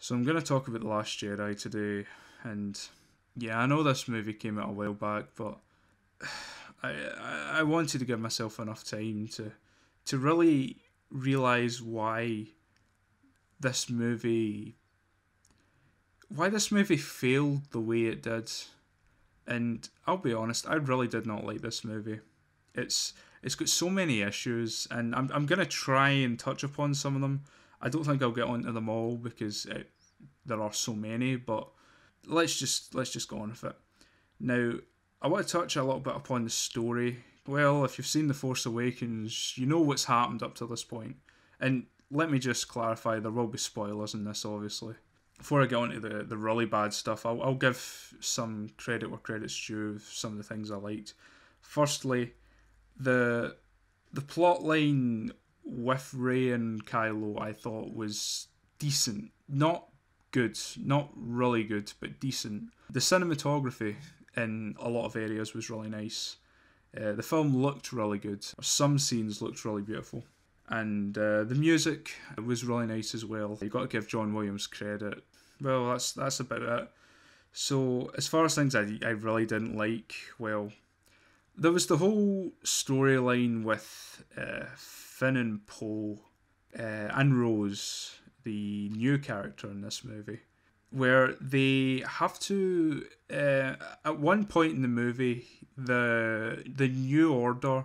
So I'm going to talk about The Last Jedi today, and yeah, I know this movie came out a while back, but I wanted to give myself enough time to really realize this movie why this movie failed the way it did. And I'll be honest, I really did not like this movie. It's it's got so many issues, and I'm gonna try and touch upon some of them. I don't think I'll get onto them all because there are so many, but let's just go on with it. Now, I want to touch a little bit upon the story. Well, if you've seen The Force Awakens, you know what's happened up to this point. And let me just clarify, there will be spoilers in this, obviously. Before I get on to the really bad stuff, I'll give some credit where credit's due of some of the things I liked. Firstly, the plot line with Rey and Kylo I thought was decent. Not good, not really good, but decent. The cinematography in a lot of areas was really nice. The film looked really good. Some scenes looked really beautiful. And the music was really nice as well. You got to give John Williams credit. Well, that's about it. So as far as things I really didn't like, well, there was the whole storyline with Finn and Poe and Rose, the new character in this movie, where they have to at one point in the movie, the New Order,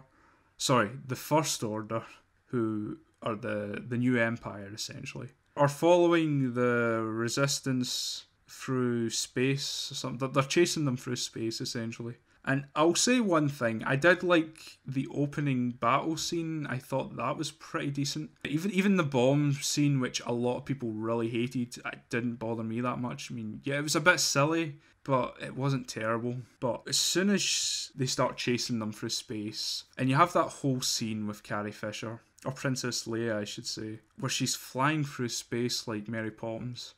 sorry, the First Order, who are the new Empire essentially, are following the Resistance through space or something. They're chasing them through space essentially. And I'll say one thing, I did like the opening battle scene. I thought that was pretty decent. Even the bomb scene, which a lot of people really hated, it didn't bother me that much. I mean, yeah, it was a bit silly, but it wasn't terrible. But as soon as they start chasing them through space, and you have that whole scene with Carrie Fisher, or Princess Leia, I should say, where she's flying through space like Mary Poppins,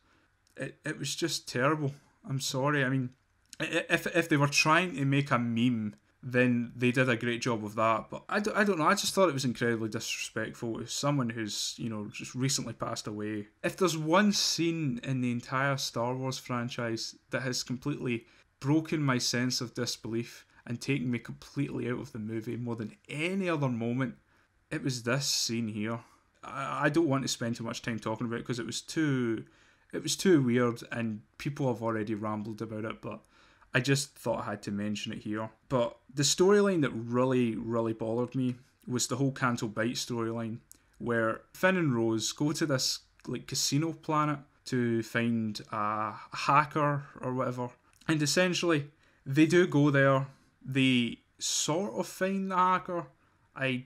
it was just terrible. I'm sorry, I mean, if they were trying to make a meme, then they did a great job of that. But I don't know. I just thought it was incredibly disrespectful to someone who's, just recently passed away. If there's one scene in the entire Star Wars franchise that has completely broken my sense of disbelief and taken me completely out of the movie more than any other moment, it was this scene here. I don't want to spend too much time talking about it because it was too weird and people have already rambled about it, but I just thought I had to mention it here. But the storyline that really, really bothered me was the whole Canto Bight storyline, where Finn and Rose go to this casino planet to find a hacker or whatever. And essentially, they do go there. They sort of find the hacker. I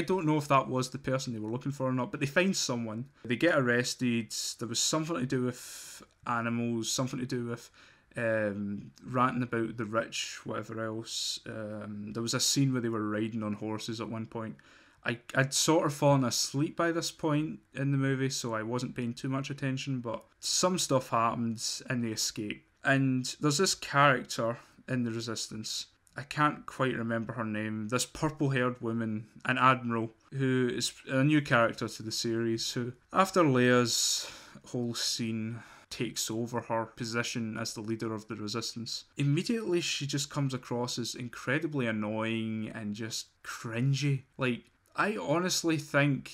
don't know if that was the person they were looking for or not, but they find someone. They get arrested. There was something to do with animals, something to do with ranting about the rich, whatever else. There was a scene where they were riding on horses at one point. I'd sort of fallen asleep by this point in the movie, so I wasn't paying too much attention, but some stuff happens and they escape. And there's this character in the Resistance, I can't quite remember her name, this purple-haired woman, an admiral, who is a new character to the series, who, after Leia's whole scene takes over her position as the leader of the Resistance, immediately she just comes across as incredibly annoying and just cringy. Like, I honestly think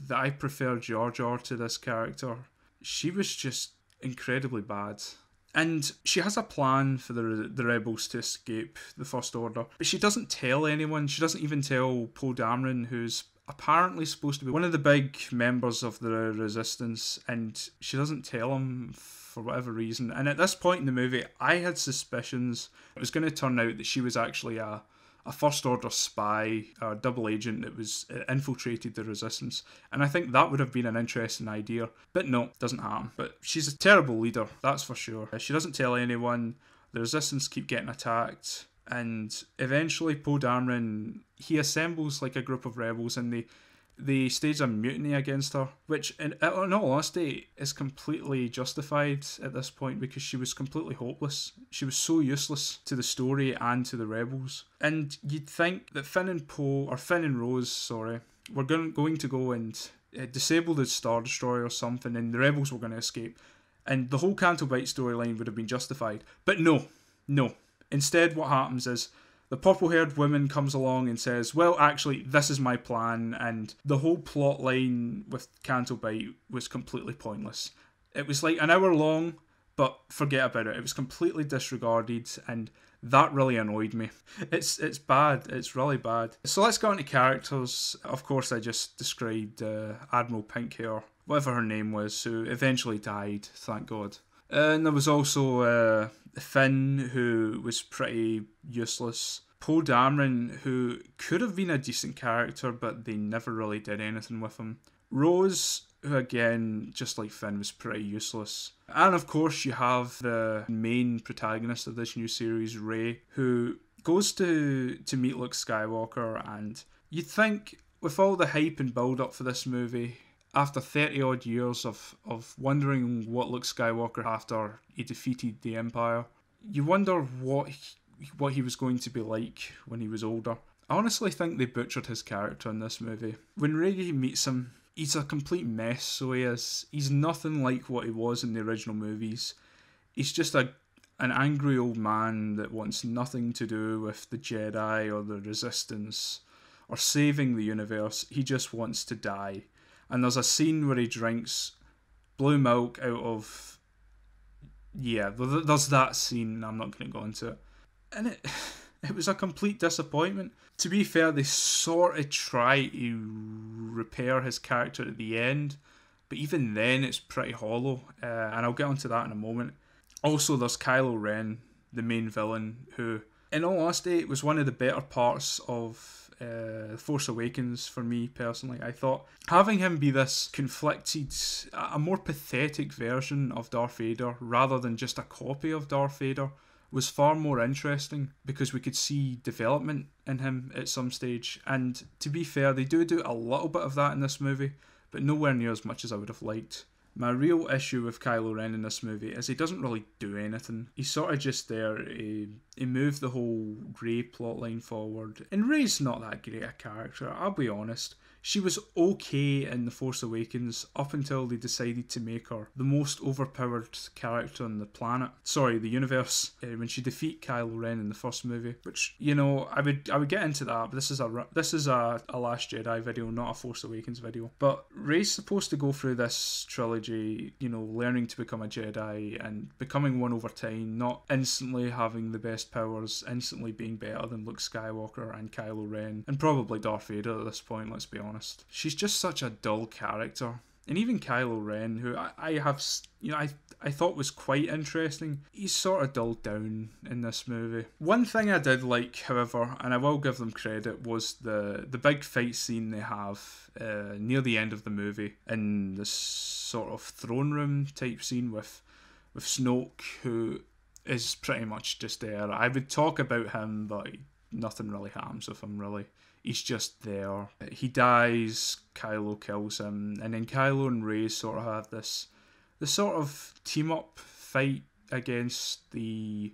that I prefer Jar Jar to this character. She was just incredibly bad. And she has a plan for the rebels to escape the First Order, but she doesn't tell anyone. She doesn't even tell Poe Dameron, who's apparently supposed to be one of the big members of the Resistance, and she doesn't tell him for whatever reason. And at this point in the movie, I had suspicions it was going to turn out that she was actually a First Order spy, a double agent that was infiltrated the Resistance, and I think that would have been an interesting idea, but no, doesn't happen. But she's a terrible leader, that's for sure. She doesn't tell anyone, the Resistance keep getting attacked, and eventually Poe Dameron, he assembles a group of rebels, and they stage a mutiny against her, which in all honesty is completely justified at this point because she was completely hopeless. She was so useless to the story and to the rebels. And you'd think that Finn and Rose, were going to go and disabled his Star Destroyer or something, and the rebels were going to escape, and the whole Canto Bight storyline would have been justified. But no. Instead, what happens is the purple-haired woman comes along and says, well, actually, this is my plan, and the whole plot line with Canto Bight was completely pointless. It was like an hour long, but forget about it. It was completely disregarded, and that really annoyed me. It's bad. It's really bad. So let's go into characters. Of course, I just described Admiral Pinkhair, whatever her name was, who eventually died, thank God. And there was also Finn, who was pretty useless. Poe Dameron, who could have been a decent character, but they never really did anything with him. Rose, who again, just like Finn, was pretty useless. And of course you have the main protagonist of this new series, Rey, who goes to meet Luke Skywalker, and you'd think with all the hype and build up for this movie, after 30 odd years of wondering what Luke Skywalker after he defeated the Empire, you wonder what he was going to be like when he was older. I honestly think they butchered his character in this movie. When Rey meets him, he's a complete mess, so he is. He's nothing like what he was in the original movies. He's just an angry old man that wants nothing to do with the Jedi or the Resistance or saving the universe. He just wants to die. And there's a scene where he drinks blue milk out of... Yeah, there's that scene. I'm not going to go into it. And it was a complete disappointment. To be fair, they sort of try to repair his character at the end, but even then it's pretty hollow, and I'll get onto that in a moment. Also, there's Kylo Ren, the main villain, who, in all honesty, was one of the better parts of Force Awakens for me personally. I thought having him be this conflicted, a more pathetic version of Darth Vader rather than just a copy of Darth Vader was far more interesting, because we could see development in him at some stage. And to be fair, they do a little bit of that in this movie, but nowhere near as much as I would have liked. My real issue with Kylo Ren in this movie is he doesn't really do anything. He's sort of just there to move the whole Rey plotline forward. And Rey's not that great a character, I'll be honest. She was okay in The Force Awakens up until they decided to make her the most overpowered character on the planet. Sorry, the universe. When she defeat Kylo Ren in the first movie, which, you know, I would get into that, but this is a Last Jedi video, not a Force Awakens video. But Rey's supposed to go through this trilogy, you know, learning to become a Jedi and becoming one over time, not instantly having the best powers, instantly being better than Luke Skywalker and Kylo Ren, and probably Darth Vader at this point, let's be honest. She's just such a dull character. And even Kylo Ren, who I thought was quite interesting, he's sort of dulled down in this movie. One thing I did like, however, and I will give them credit, was the big fight scene they have near the end of the movie in this sort of throne room type scene with Snoke, who is pretty much just there. I would talk about him, but nothing really happens with him, really. He's just there. He dies, Kylo kills him, and then Kylo and Rey sort of have this sort of team-up fight against the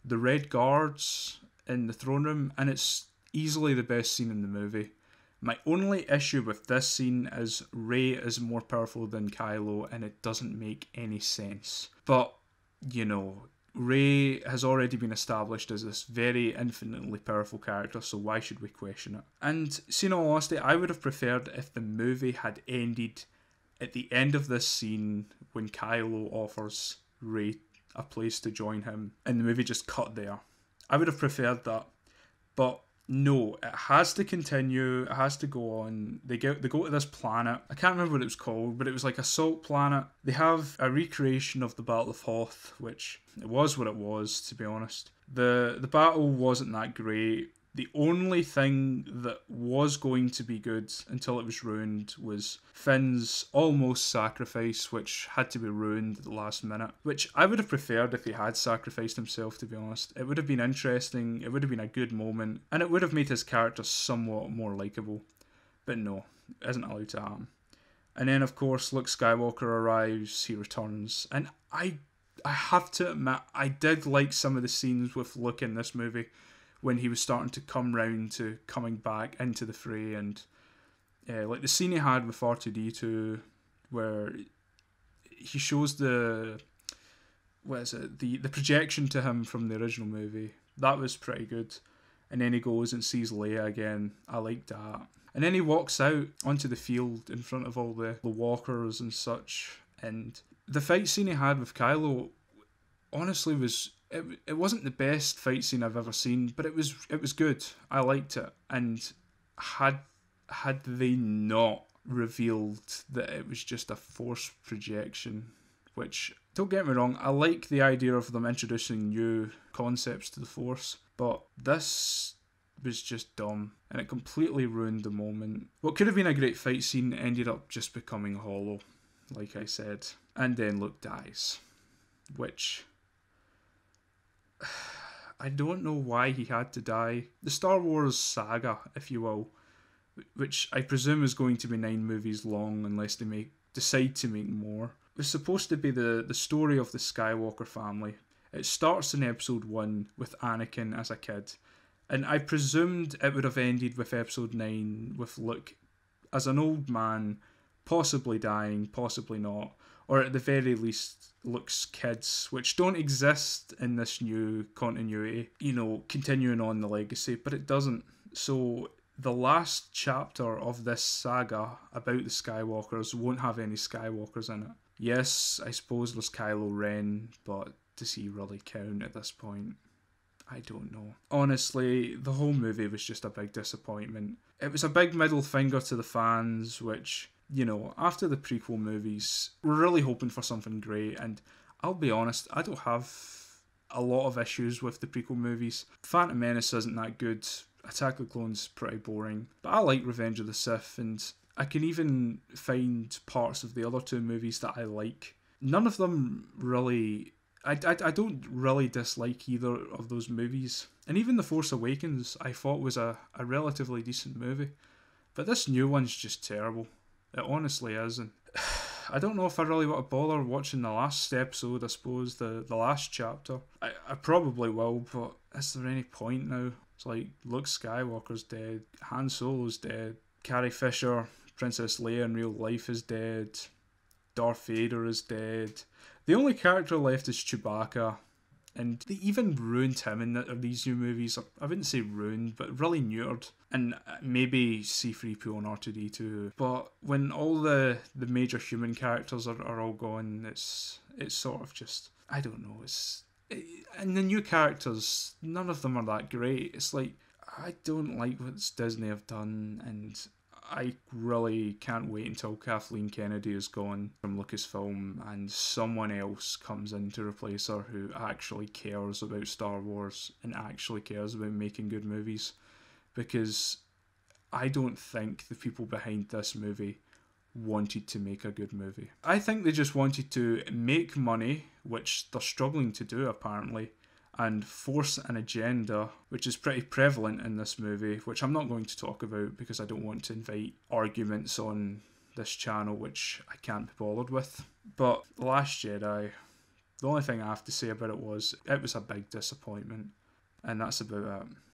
Red Guards in the throne room, and it's easily the best scene in the movie. My only issue with this scene is Rey is more powerful than Kylo, and it doesn't make any sense. But, you know, Rey has already been established as this very infinitely powerful character, so why should we question it? And, see, in all honesty, I would have preferred if the movie had ended at the end of this scene when Kylo offers Rey a place to join him, and the movie just cut there. I would have preferred that. But no, it has to continue, it has to go on. They go to this planet. I can't remember what it was called, but it was like a salt planet. They have a recreation of the Battle of Hoth, which it was what it was, to be honest. The battle wasn't that great. The only thing that was going to be good until it was ruined was Finn's almost sacrifice, which had to be ruined at the last minute, which I would have preferred if he had sacrificed himself, to be honest. It would have been interesting, it would have been a good moment, and it would have made his character somewhat more likeable. But no, it isn't allowed to happen. And then, of course, Luke Skywalker arrives, he returns, and I have to admit, I did like some of the scenes with Luke in this movie, when he was starting to come round to coming back into the fray, and Like the scene he had with R2D2, where he shows the the projection to him from the original movie. That was pretty good. And then he goes and sees Leia again. I liked that. And then he walks out onto the field in front of all the walkers and such. And the fight scene he had with Kylo, honestly, it wasn't the best fight scene I've ever seen, but it was good. I liked it. And had they not revealed that it was just a force projection, which, don't get me wrong, I like the idea of them introducing new concepts to the force, but this was just dumb, and it completely ruined the moment. What could have been a great fight scene ended up just becoming hollow, like I said. And then Luke dies, which I don't know why he had to die. The Star Wars saga, if you will, which I presume is going to be 9 movies long unless they decide to make more, was supposed to be the story of the Skywalker family. It starts in episode 1 with Anakin as a kid, and I presumed it would have ended with episode 9 with Luke as an old man, possibly dying, possibly not, or at the very least Luke's kids, which don't exist in this new continuity, continuing on the legacy, but it doesn't. So the last chapter of this saga about the Skywalkers won't have any Skywalkers in it. Yes, I suppose there's Kylo Ren, but does he really count at this point? I don't know. Honestly, the whole movie was just a big disappointment. It was a big middle finger to the fans, which, after the prequel movies, we're really hoping for something great, and I'll be honest, I don't have a lot of issues with the prequel movies. Phantom Menace isn't that good. Attack of the Clones pretty boring, but I like Revenge of the Sith, and I can even find parts of the other 2 movies that I like. None of them really... I don't really dislike either of those movies. And even The Force Awakens I thought was a relatively decent movie. But this new one's just terrible. It honestly is. And I don't know if I really want to bother watching the last episode, I suppose, the last chapter. I probably will, but is there any point now? It's like Luke Skywalker's dead, Han Solo's dead, Carrie Fisher, Princess Leia in real life is dead, Darth Vader is dead. The only character left is Chewbacca, and they even ruined him in these new movies. I wouldn't say ruined, but really neutered. And maybe C-3PO and R2-D2. But when all the major human characters are all gone, it's sort of just, I don't know, and the new characters, none of them are that great. It's like, I don't like what Disney have done, and I really can't wait until Kathleen Kennedy is gone from Lucasfilm and someone else comes in to replace her who actually cares about Star Wars and actually cares about making good movies. Because I don't think the people behind this movie wanted to make a good movie. I think they just wanted to make money, which they're struggling to do apparently, and force an agenda, which is pretty prevalent in this movie, which I'm not going to talk about because I don't want to invite arguments on this channel, which I can't be bothered with. But The Last Jedi, the only thing I have to say about it was a big disappointment, and that's about it.